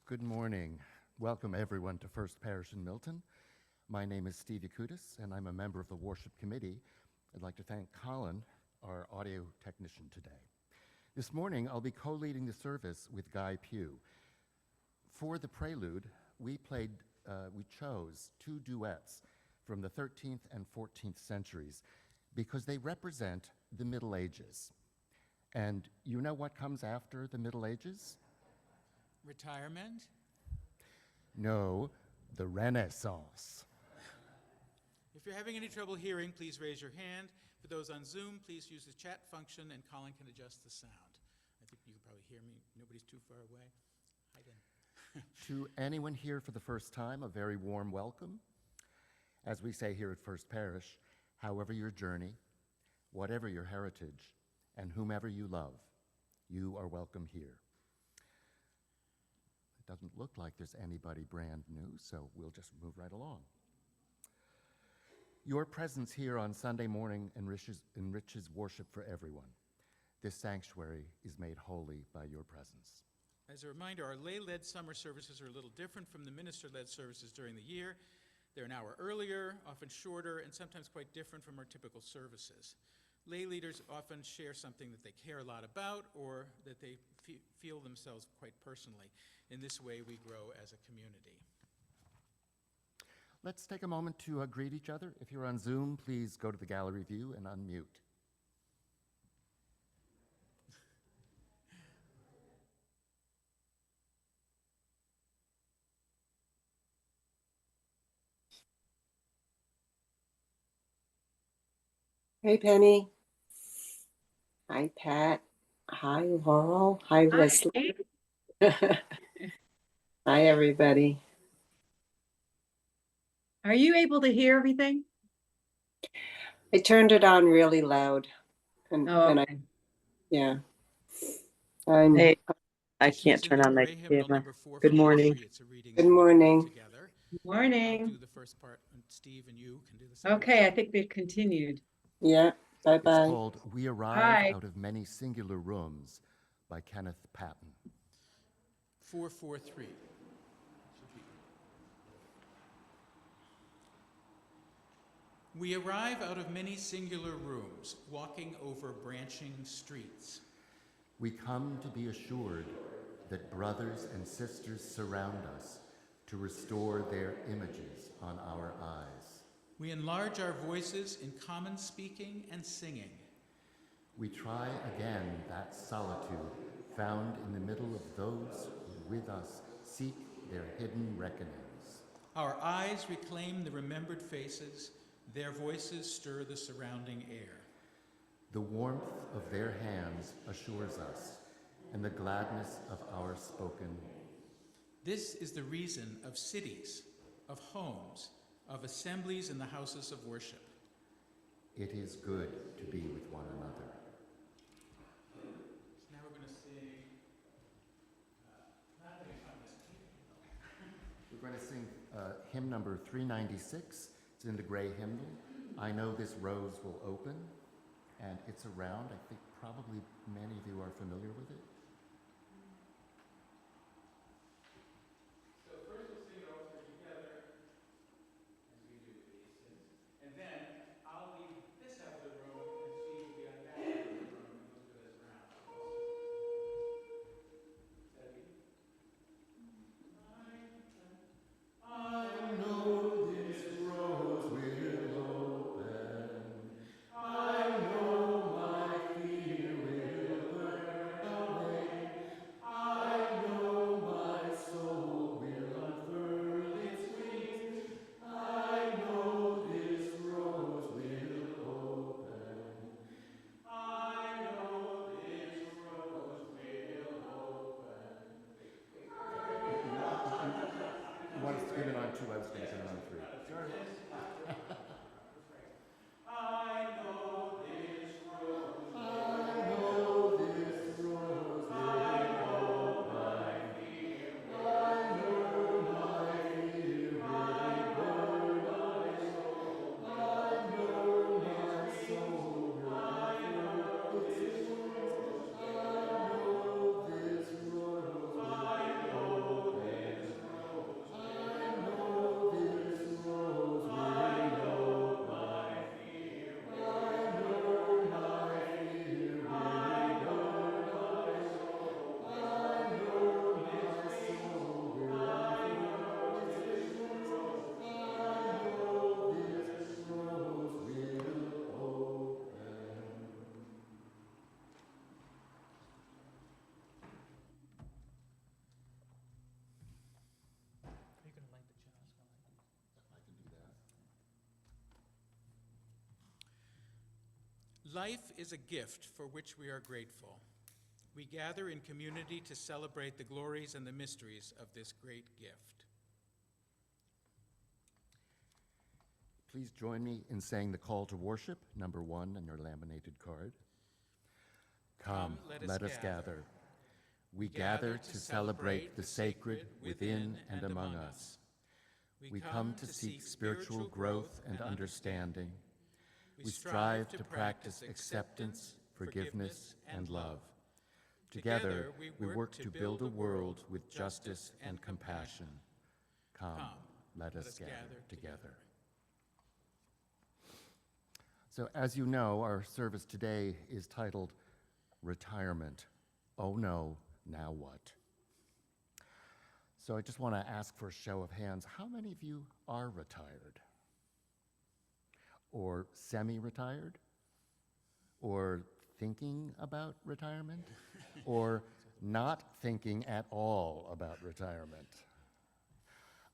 Good morning. Welcome everyone to First Parish in Milton. My name is Steve Yakutis, and I'm a member of the Worship Committee. I'd like to thank Colin, our audio technician today. This morning, I'll be co-leading the service with Guy Pugh. For the prelude, we chose two duets from the 13th and 14th centuries because they represent the Middle Ages. And you know what comes after the Middle Ages? Retirement? No, the Renaissance. If you're having any trouble hearing, please raise your hand. For those on Zoom, please use the chat function and Colin can adjust the sound. I think you can probably hear me. Nobody's too far away. Hi, Dan. To anyone here for the first time, a very warm welcome. As we say here at First Parish, however your journey, whatever your heritage, and whomever you love, you are welcome here. It doesn't look like there's anybody brand new, so we'll just move right along. Your presence here on Sunday morning enriches worship for everyone. This sanctuary is made holy by your presence. As a reminder, our lay-led summer services are a little different from the minister-led services during the year. They're an hour earlier, often shorter, and sometimes quite different from our typical services. Lay leaders often share something that they care a lot about or that they feel themselves quite personally. In this way, we grow as a community. Let's take a moment to greet each other. If you're on Zoom, please go to the gallery view and unmute. Hey, Penny. Hi, Pat. Hi, Laurel. Hi, Leslie. Hi, everybody. Are you able to hear everything? I turned it on really loud. And, Oh, and okay. yeah. Hey, I Just can't using turn the on my Gray hymnal camera. number 4 Good from morning. Poetry. It's a reading Good that we can do morning. together. I'll Morning. do the first part, and Steve and you can do the second. Okay, I think we've continued. Yeah. It's Bye-bye. called We Arrive Hi. Out of Many Singular Rooms by Kenneth Patton. 443. We arrive out of many singular rooms, walking over branching streets. We come to be assured that brothers and sisters surround us to restore their images on our eyes. We enlarge our voices in common speaking and singing. We try again that solitude found in the middle of those who with us seek their hidden reckonings. Our eyes reclaim the remembered faces, their voices stir the surrounding air. The warmth of their hands assures us, and the gladness of our spoken. This is the reason of cities, of homes, of assemblies in the houses of worship. It is good to be with one another. So now we're going to sing, We're going to sing hymn number 396. It's in the Gray hymnal. I Know This Rose Will Open, and it's around. I think probably many of you are familiar with it. So first we'll sing it all together, as we do with these things. And then I'll leave this half of the room, and Steve will be on that half of the room, and we'll do this round. Is that you? I know this rose will open. I know my fear will burn away. Life is a gift for which we are grateful. We gather in community to celebrate the glories and the mysteries of this great gift. Please join me in saying the call to worship, number 1 on your laminated card. Come, let us gather. We gather to celebrate the sacred within and among us. We come to seek spiritual growth and understanding. We strive to practice acceptance, forgiveness, and love. Together, we work to build a world with justice and compassion. Come, let us gather together. So, as you know, our service today is titled Retirement. Oh no, now what? So I just want to ask for a show of hands, how many of you are retired? Or semi-retired? Or thinking about retirement? Or not thinking at all about retirement?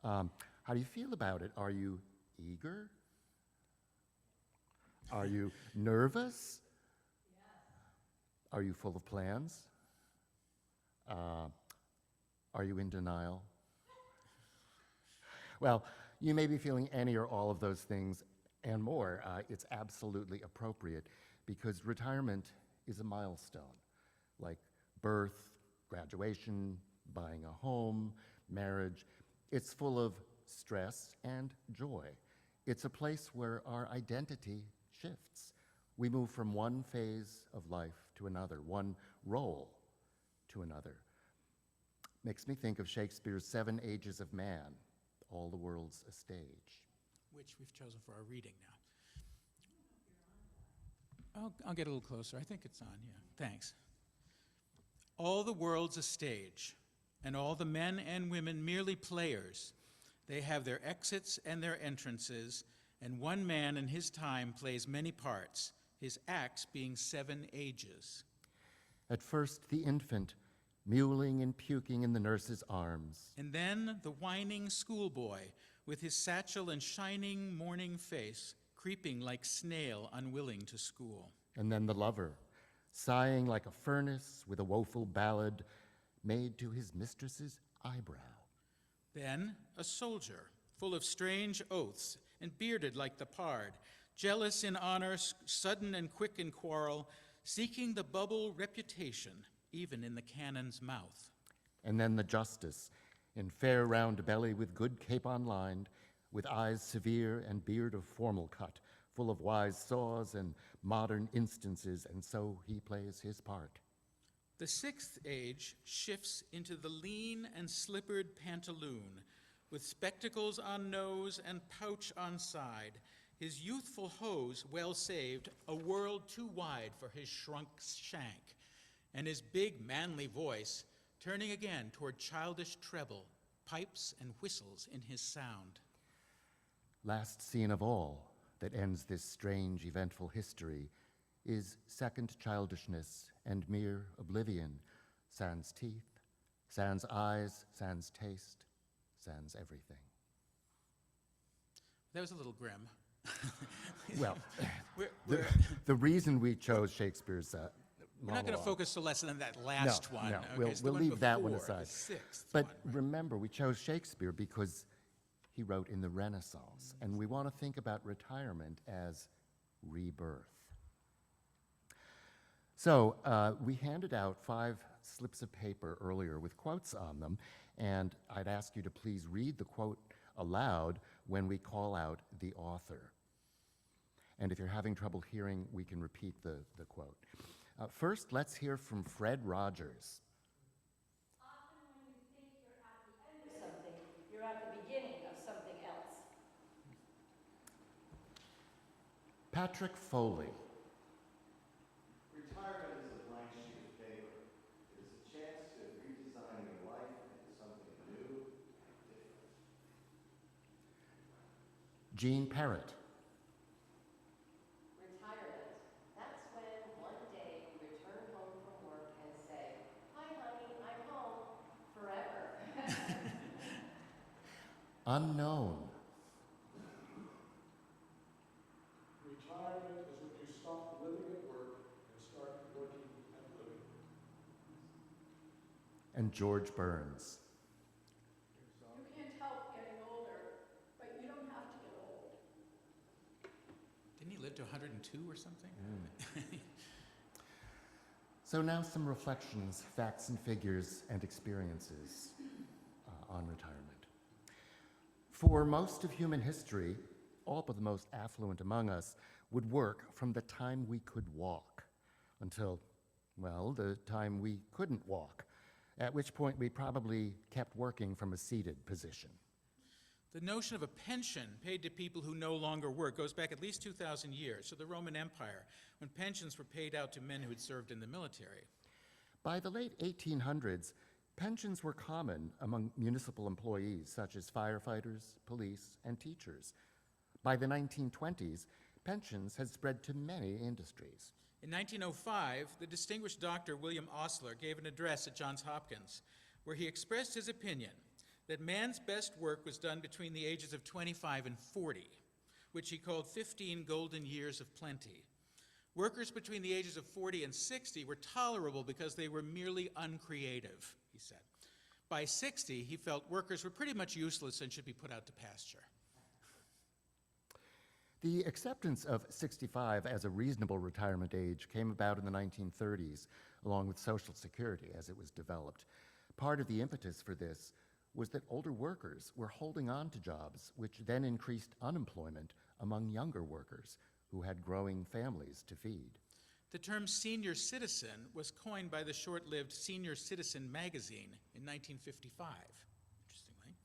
How do you feel about it? Are you eager? Are you nervous? Are you full of plans? Are you in denial? Well, you may be feeling any or all of those things and more. It's absolutely appropriate because retirement is a milestone, like birth, graduation, buying a home, marriage. It's full of stress and joy. It's a place where our identity shifts. We move from one phase of life to another, one role to another. Makes me think of Shakespeare's 7 Ages of Man, all the world's a stage. Which we've chosen for our reading now. I'll get a little closer. I think it's on, yeah. Thanks. All the world's a stage, and all the men and women merely players. They have their exits and their entrances, and one man in his time plays many parts, his acts being 7 ages. At first, the infant, mewling and puking in the nurse's arms. And then the whining schoolboy, with his satchel and shining morning face, creeping like snail unwilling to school. And then the lover, sighing like a furnace with a woeful ballad made to his mistress's eyebrow. Then a soldier, full of strange oaths and bearded like the pard, jealous in honor, sudden and quick in quarrel, seeking the bubble reputation, even in the cannon's mouth. And then the justice, in fair round belly with good capon lined, with eyes severe and beard of formal cut, full of wise saws and modern instances, and so he plays his part. The 6th age shifts into the lean and slippered pantaloon, with spectacles on nose and pouch on side, his youthful hose well saved, a world too wide for his shrunk shank, and his big manly voice turning again toward childish treble, pipes and whistles in his sound. Last scene of all that ends this strange, eventful history is second childishness and mere oblivion, sans teeth, sans eyes, sans taste, sans everything. That was a little grim. Well, We're the reason we chose Shakespeare's not going to monologue- focus so less on that last one. No, Okay, so the we'll one leave that one before, aside. The 6th But one, right? remember, we chose Shakespeare because he wrote in the Renaissance, and we want to think about retirement as rebirth. So we handed out 5 slips of paper earlier with quotes on them, and I'd ask you to please read the quote aloud when we call out the author. And if you're having trouble hearing, we can repeat the quote. First, let's hear from Fred Rogers. Often when you think you're at the end of something, you're at the beginning of something else. Patrick Foley. Retirement is a blank sheet of paper. It is a chance to redesign your life into something new and different. Jean Parrott. Retirement. That's when one day you return home from work and say, "Hi, honey, I'm home forever." Unknown. Retirement is when you stop living at and George Burns. You can't help getting older, but you don't have to get old. Didn't he live to 102 or something? So now some reflections, facts and figures, and experiences on retirement. For most of human history, all but the most affluent among us would work from the time we could walk until, well, the time we couldn't walk, at which point we probably kept working from a seated position. The notion of a pension paid to people who no longer work goes back at least 2,000 years to the Roman Empire, when pensions were paid out to men who had served in the military. By the late 1800s, pensions were common among municipal employees such as firefighters, police, and teachers. By the 1920s, pensions had spread to many industries. In 1905, the distinguished Dr. William Osler gave an address at Johns Hopkins where he expressed his opinion that man's best work was done between the ages of 25 and 40, which he called 15 golden years of plenty. Workers between the ages of 40 and 60 were tolerable because they were merely uncreative, he said. By 60, he felt workers were pretty much useless and should be put out to pasture. The acceptance of 65 as a reasonable retirement age came about in the 1930s, along with Social Security as it was developed. Part of the impetus for this was that older workers were holding on to jobs, which then increased unemployment among younger workers who had growing families to feed. The term senior citizen was coined by the short-lived Senior Citizen magazine in 1955, interestingly.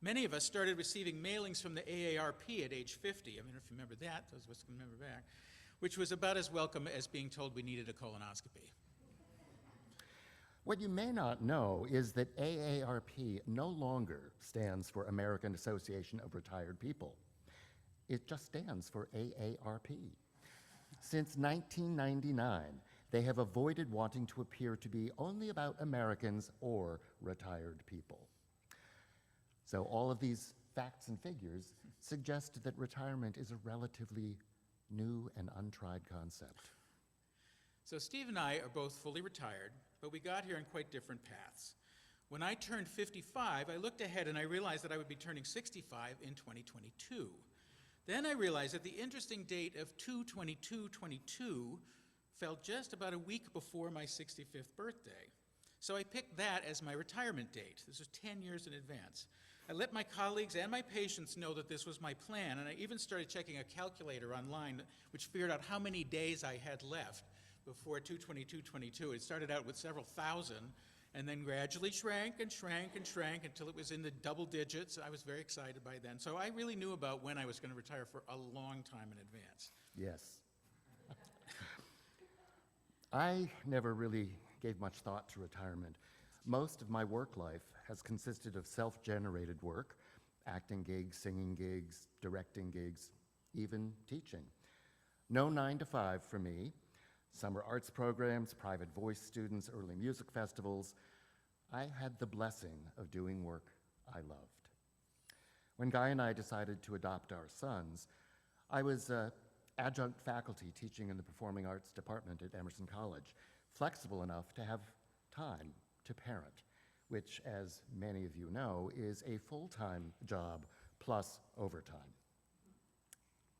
Many of us started receiving mailings from the AARP at age 50. I mean, if you remember that, those of us can remember back, which was about as welcome as being told we needed a colonoscopy. What you may not know is that AARP no longer stands for American Association of Retired People. It just stands for AARP. Since 1999, they have avoided wanting to appear to be only about Americans or retired people. So all of these facts and figures suggest that retirement is a relatively new and untried concept. So Steve and I are both fully retired, but we got here on quite different paths. When I turned 55, I looked ahead and I realized that I would be turning 65 in 2022. Then I realized that the interesting date of 2/22/22 fell just about a week before my 65th birthday. So I picked that as my retirement date. This was 10 years in advance. I let my colleagues and my patients know that this was my plan, and I even started checking a calculator online which figured out how many days I had left before 2/22/22. It started out with several thousand, and then gradually shrank and shrank and shrank until it was in the double digits. I was very excited by then. So I really knew about when I was going to retire for a long time in advance. Yes. I never really gave much thought to retirement. Most of my work life has consisted of self-generated work, acting gigs, singing gigs, directing gigs, even teaching. No 9 to 5 for me. Summer arts programs, private voice students, early music festivals. I had the blessing of doing work I loved. When Guy and I decided to adopt our sons, I was adjunct faculty teaching in the performing arts department at Emerson College, flexible enough to have time to parent, which, as many of you know, is a full-time job plus overtime.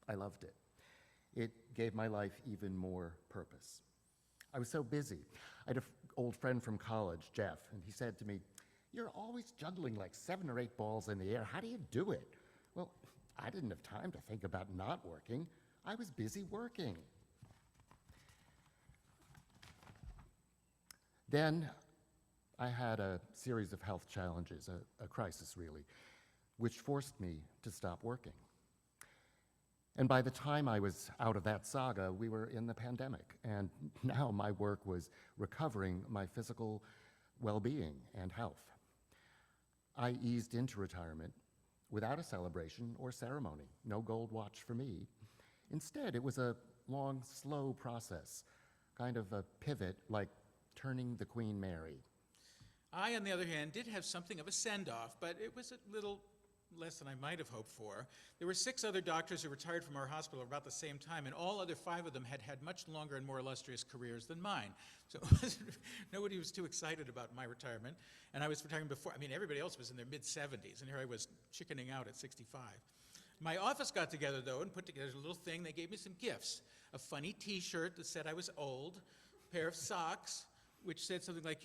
I loved it. It gave my life even more purpose. I was so busy. I had an old friend from college, Jeff, and he said to me, "You're always juggling like 7 or 8 balls in the air. How do you do it?" Well, I didn't have time to think about not working. I was busy working. Then I had a series of health challenges, a crisis really, which forced me to stop working. And by the time I was out of that saga, we were in the pandemic, and now my work was recovering my physical well-being and health. I eased into retirement without a celebration or ceremony, no gold watch for me. Instead, it was a long, slow process, kind of a pivot like turning the Queen Mary. I, on the other hand, did have something of a send-off, but it was a little less than I might have hoped for. There were 6 other doctors who retired from our hospital about the same time, and all other 5 of them had had much longer and more illustrious careers than mine. So nobody was too excited about my retirement, and I was retiring before. I mean, everybody else was in their mid-70s, and here I was chickening out at 65. My office got together, though, and put together a little thing. They gave me some gifts: a funny T-shirt that said I was old, a pair of socks, which said something like,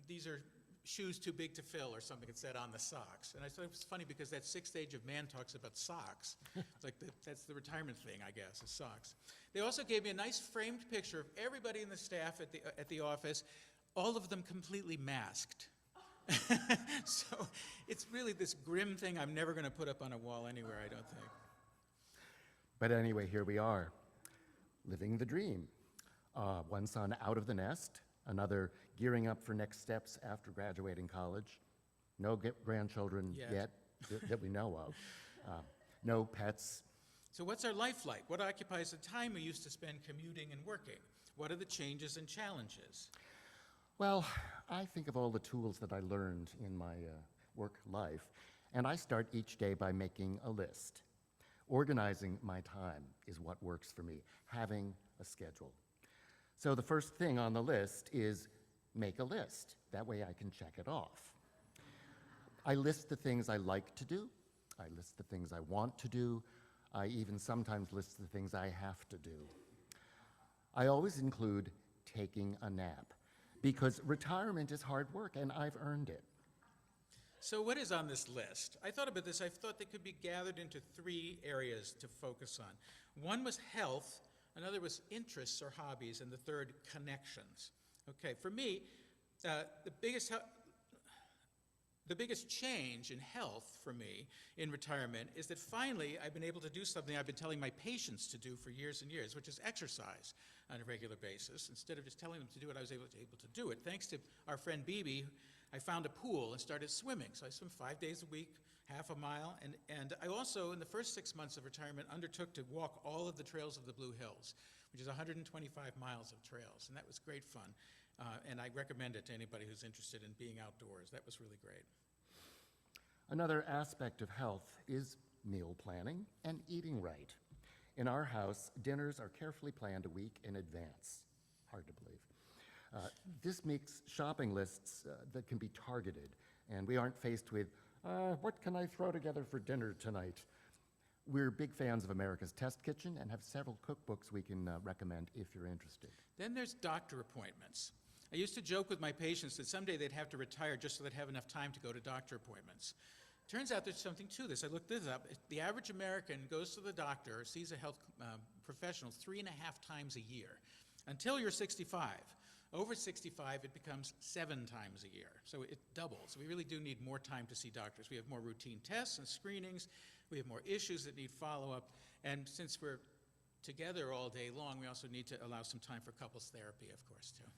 these are shoes too big to fill, or something it said on the socks. And I thought it was funny because that 6th stage of man talks about socks. It's like that's the retirement thing, I guess, is socks. They also gave me a nice framed picture of everybody in the staff at the office, all of them completely masked. So it's really this grim thing I'm never going to put up on a wall anywhere, I don't think. But anyway, here we are, living the dream. One son out of the nest, another gearing up for next steps after graduating college. No grandchildren yet that we know of. No pets. So what's our life like? What occupies the time we used to spend commuting and working? What are the changes and challenges? Well, I think of all the tools that I learned in my work life, and I start each day by making a list. Organizing my time is what works for me, having a schedule. So the first thing on the list is make a list. That way I can check it off. I list the things I like to do. I list the things I want to do. I even sometimes list the things I have to do. I always include taking a nap, because retirement is hard work and I've earned it. So what is on this list? I thought about this. I thought they could be gathered into 3 areas to focus on. One was health, another was interests or hobbies, and the third, connections. Okay, for me, the biggest change in health for me in retirement is that finally I've been able to do something I've been telling my patients to do for years and years, which is exercise on a regular basis. Instead of just telling them to do it, I was able to do it. Thanks to our friend Bibi, I found a pool and started swimming. So I swim 5 days a week, half a mile. And I also, in the first 6 months of retirement, undertook to walk all of the trails of the Blue Hills, which is 125 miles of trails. And that was great fun. And I recommend it to anybody who's interested in being outdoors. That was really great. Another aspect of health is meal planning and eating right. In our house, dinners are carefully planned a week in advance. Hard to believe. This makes shopping lists that can be targeted, and we aren't faced with, what can I throw together for dinner tonight? We're big fans of America's Test Kitchen and have several cookbooks we can recommend if you're interested. Then there's doctor appointments. I used to joke with my patients that someday they'd have to retire just so they'd have enough time to go to doctor appointments. Turns out there's something to this. I looked this up. The average American goes to the doctor or sees a health professional 3.5 times a year until you're 65. Over 65, it becomes 7 times a year. So it doubles. We really do need more time to see doctors. We have more routine tests and screenings. We have more issues that need follow-up. And since we're together all day long, we also need to allow some time for couples therapy, of course, too.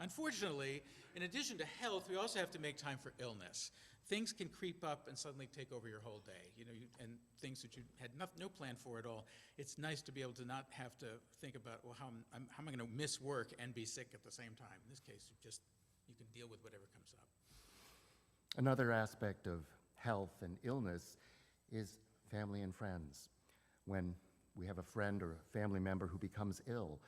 Unfortunately, in addition to health, we also have to make time for illness. Things can creep up and suddenly take over your whole day, and things that you had no plan for at all. It's nice to be able to not have to think about, well, how am I going to miss work and be sick at the same time? In this case, you can deal with whatever comes up. Another aspect of health and illness is family and friends. When we have a friend or a family member who becomes ill,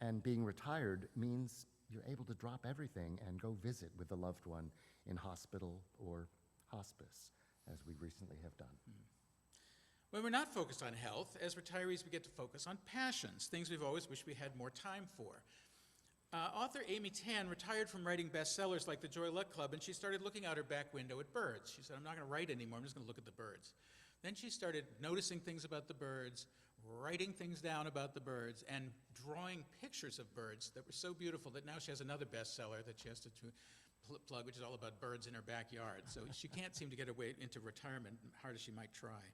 and being retired means you're able to drop everything and go visit with a loved one in hospital or hospice, as we recently have done. When we're not focused on health, as retirees, we get to focus on passions, things we've always wished we had more time for. Author Amy Tan retired from writing bestsellers like The Joy Luck Club, and she started looking out her back window at birds. She said, I'm not going to write anymore, I'm just going to look at the birds. Then she started noticing things about the birds, writing things down about the birds, and drawing pictures of birds that were so beautiful that now she has another bestseller that she has to plug, which is all about birds in her backyard. So she can't seem to get her way into retirement, hard as she might try.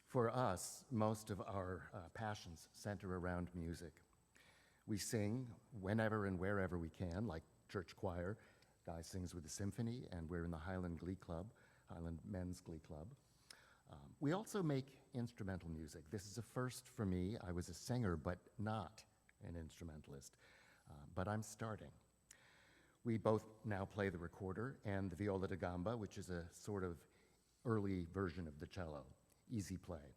For us, most of our passions center around music. We sing whenever and wherever we can, like church choir. Guy sings with the symphony, and we're in the Highland Glee Club, Highland Men's Glee Club. We also make instrumental music. This is a first for me. I was a singer, but not an instrumentalist. But I'm starting. We both now play the recorder and the viola da gamba, which is a sort of early version of the cello, easy play.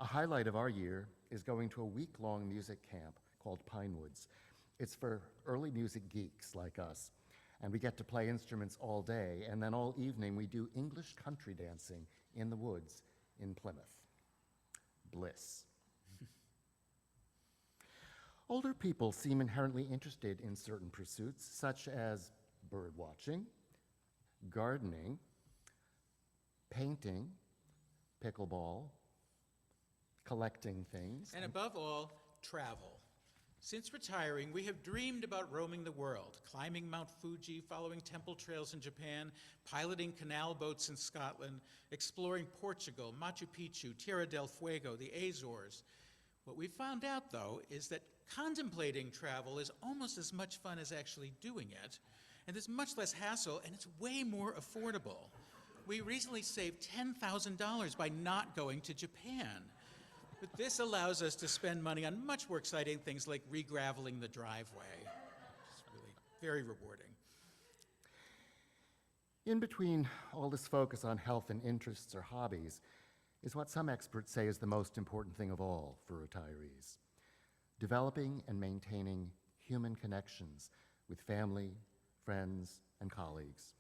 A highlight of our year is going to a week-long music camp called Pinewoods. It's for early music geeks like us, and we get to play instruments all day, and then all evening we do English country dancing in the woods in Plymouth. Bliss. Older people seem inherently interested in certain pursuits, such as bird watching, gardening, painting, pickleball, collecting things. And above all, travel. Since retiring, we have dreamed about roaming the world, climbing Mount Fuji, following temple trails in Japan, piloting canal boats in Scotland, exploring Portugal, Machu Picchu, Tierra del Fuego, the Azores. What we found out, though, is that contemplating travel is almost as much fun as actually doing it, and there's much less hassle, and it's way more affordable. We recently saved $10,000 by not going to Japan. But this allows us to spend money on much more exciting things like re-graveling the driveway. It's really very rewarding. In between all this focus on health and interests or hobbies is what some experts say is the most important thing of all for retirees: developing and maintaining human connections with family, friends, and colleagues.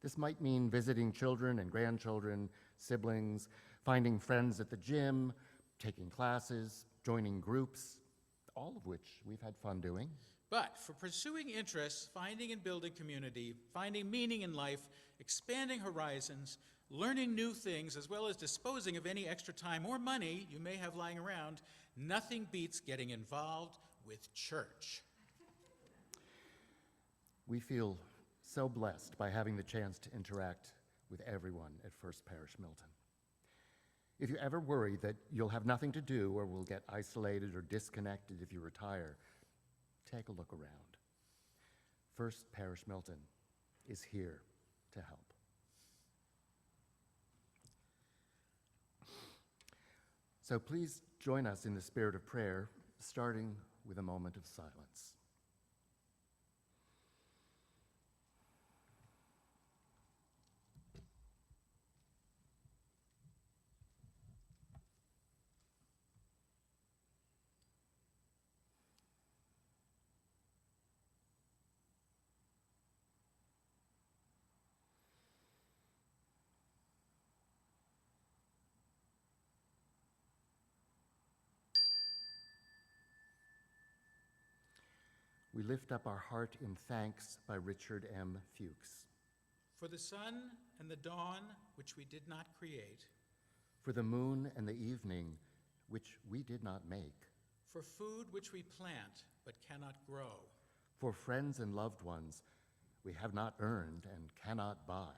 This might mean visiting children and grandchildren, siblings, finding friends at the gym, taking classes, joining groups, all of which we've had fun doing. But for pursuing interests, finding and building community, finding meaning in life, expanding horizons, learning new things, as well as disposing of any extra time or money you may have lying around, nothing beats getting involved with church. We feel so blessed by having the chance to interact with everyone at First Parish Milton. If you ever worry that you'll have nothing to do or will get isolated or disconnected if you retire, take a look around. First Parish Milton is here to help. So please join us in the spirit of prayer, starting with a moment of silence. We lift up our heart in thanks by Richard M. Fuchs. For the sun and the dawn, which we did not create. For the moon and the evening, which we did not make. For food which we plant but cannot grow. For friends and loved ones we have not earned and cannot buy.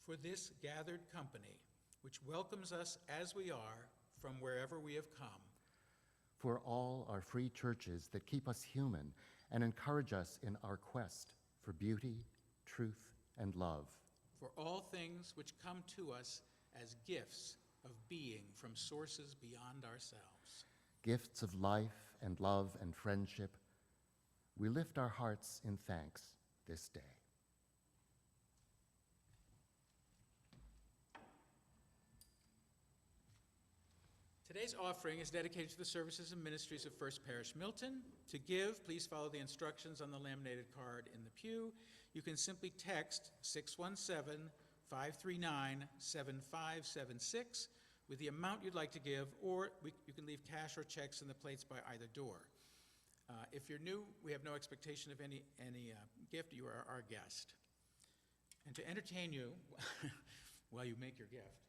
For this gathered company, which welcomes us as we are from wherever we have come. For all our free churches that keep us human and encourage us in our quest for beauty, truth, and love. For all things which come to us as gifts of being from sources beyond ourselves. Gifts of life and love and friendship, we lift our hearts in thanks this day. Today's offering is dedicated to the services and ministries of First Parish Milton. To give, please follow the instructions on the laminated card in the pew. You can simply text 617-539-7576 with the amount you'd like to give, or you can leave cash or checks in the plates by either door. If you're new, we have no expectation of any gift. You are our guest. And to entertain you while you make your gift,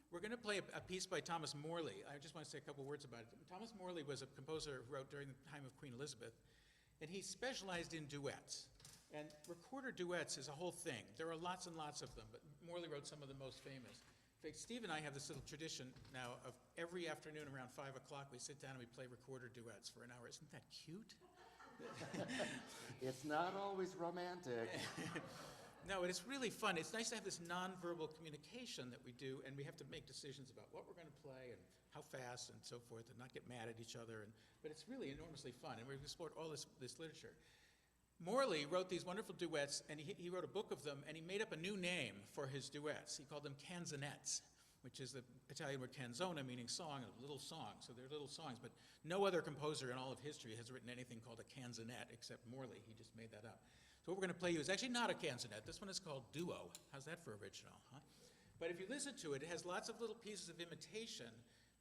we're going to play a piece by Thomas Morley. I just want to say a couple words about it. Thomas Morley was a composer who wrote during the time of Queen Elizabeth, and he specialized in duets. And recorder duets is a whole thing. There are lots and lots of them, but Morley wrote some of the most famous. In fact, Steve and I have this little tradition now of every afternoon around 5 o'clock, we sit down and we play recorder duets for an hour. Isn't that cute? It's not always romantic. No, it's really fun. It's nice to have this nonverbal communication that we do, and we have to make decisions about what we're going to play and how fast and so forth, and not get mad at each other. But it's really enormously fun, and we've explored all this literature. Morley wrote these wonderful duets, and he wrote a book of them, and he made up a new name for his duets. He called them canzonettes, which is the Italian word canzona, meaning song, a little song. So they're little songs, but no other composer in all of history has written anything called a canzonette except Morley. He just made that up. So what we're going to play you is actually not a canzonette. This one is called duo. How's that for original, huh? But if you listen to it, it has lots of little pieces of imitation.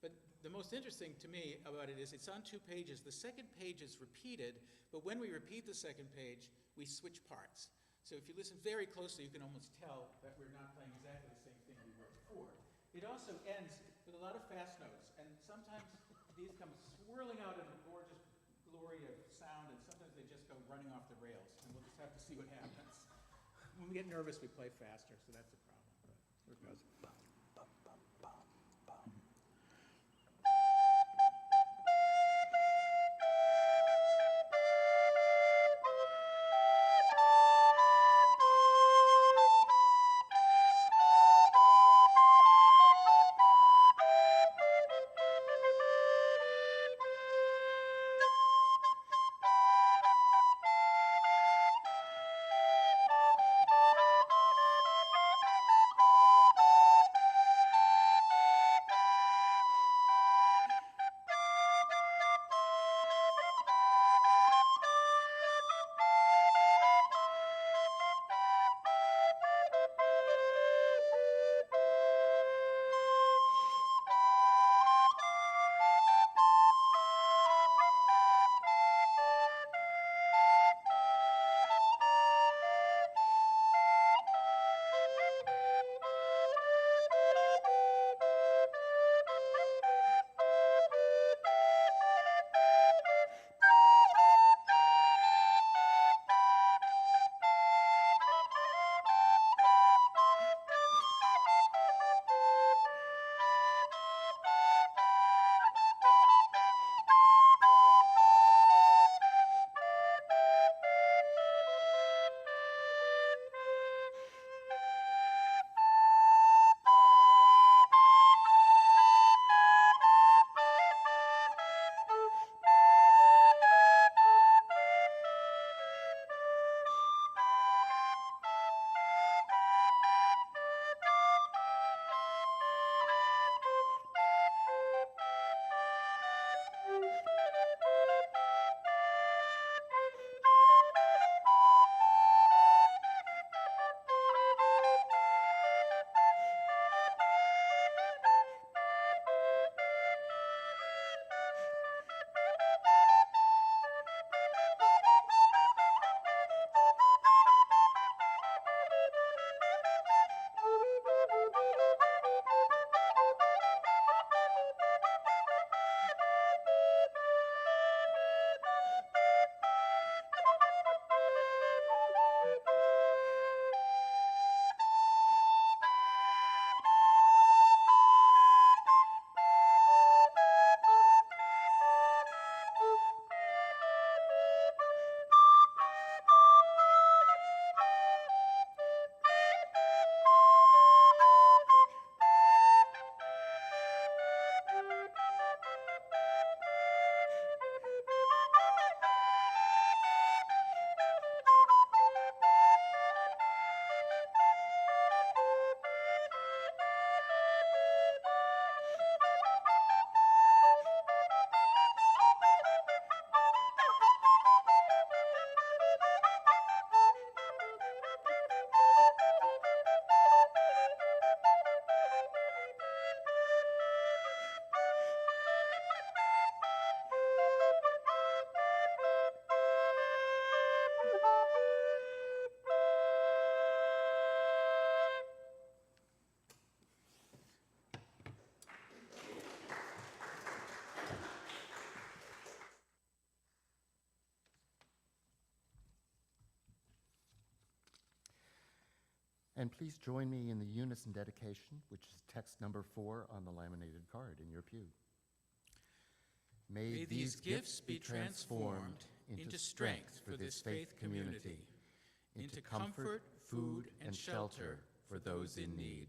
But the most interesting to me about it is it's on 2 pages. The second page is repeated, but when we repeat the second page, we switch parts. So if you listen very closely, you can almost tell that we're not playing exactly the same thing we were before. It also ends with a lot of fast notes, and sometimes these come swirling out in a gorgeous glory of sound, and sometimes they just go running off the rails, and we'll just have to see what happens. When we get nervous, we play faster, so that's a problem. But here it goes. And please join me in the unison dedication, which is text number 4 on the laminated card in your pew. May these gifts be transformed into strength for this faith community, into comfort, food, and shelter for those in need,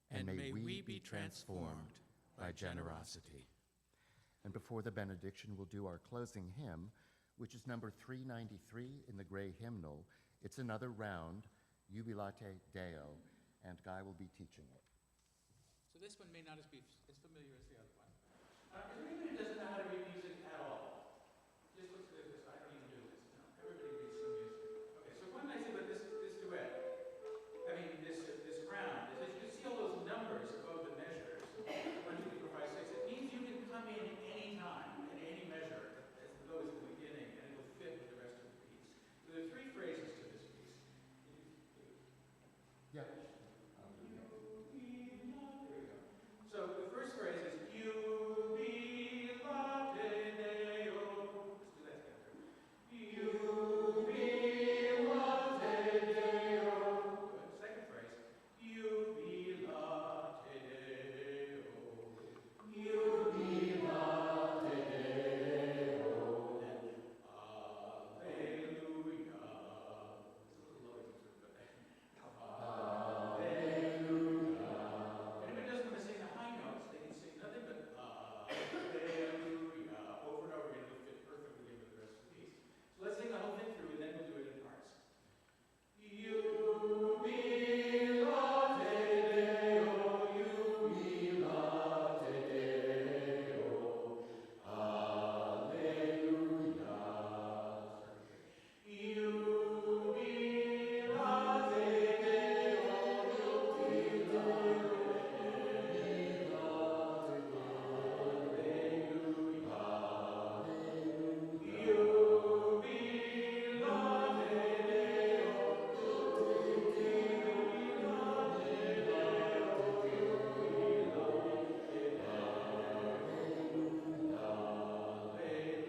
and may we be transformed by generosity. And before the benediction, we'll do our closing hymn, which is number 393 in the gray hymnal. It's another round, Jubilate Deo, and Guy will be teaching it. So this one may not be as familiar as the other one. Is there anybody who doesn't know how to read music at all? Just looks at this. I don't even do this. No, everybody reads some music. Okay, so one nice thing about this duet, I mean this round, is that you can see all those numbers above the measures. 1, 2, 3, 4, 5, 6. It means you can come in any time, in any measure, as the note is at the beginning, and it will fit with the rest of the piece. So there are 3 phrases to this piece. Yeah. So the first phrase is Jubilate Deo. Let's do that together. Jubilate Deo. Good. Second phrase, Jubilate Deo. Jubilate Deo. Then Alleluia. It's a little low, but Alleluia. Anybody doesn't want to sing the high notes, they can sing nothing but Alleluia over and over again. It'll fit perfectly in with the rest of the piece. So let's sing the whole thing through, and then we'll do it in parts. Jubilate Deo, jubilate Deo,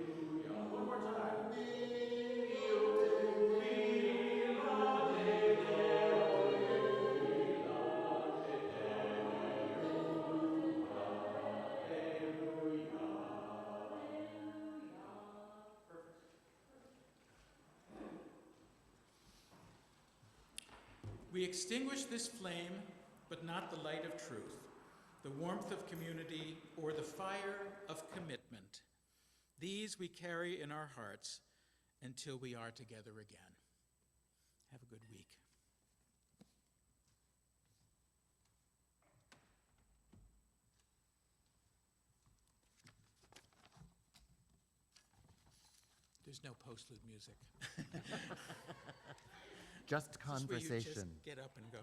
Alleluia. One more time. We extinguish this flame, but not the light of truth, the warmth of community, or the fire of commitment. These we carry in our hearts until we are together again. Have a good week. There's no postlude music. Just This is where you conversation. just get up and go.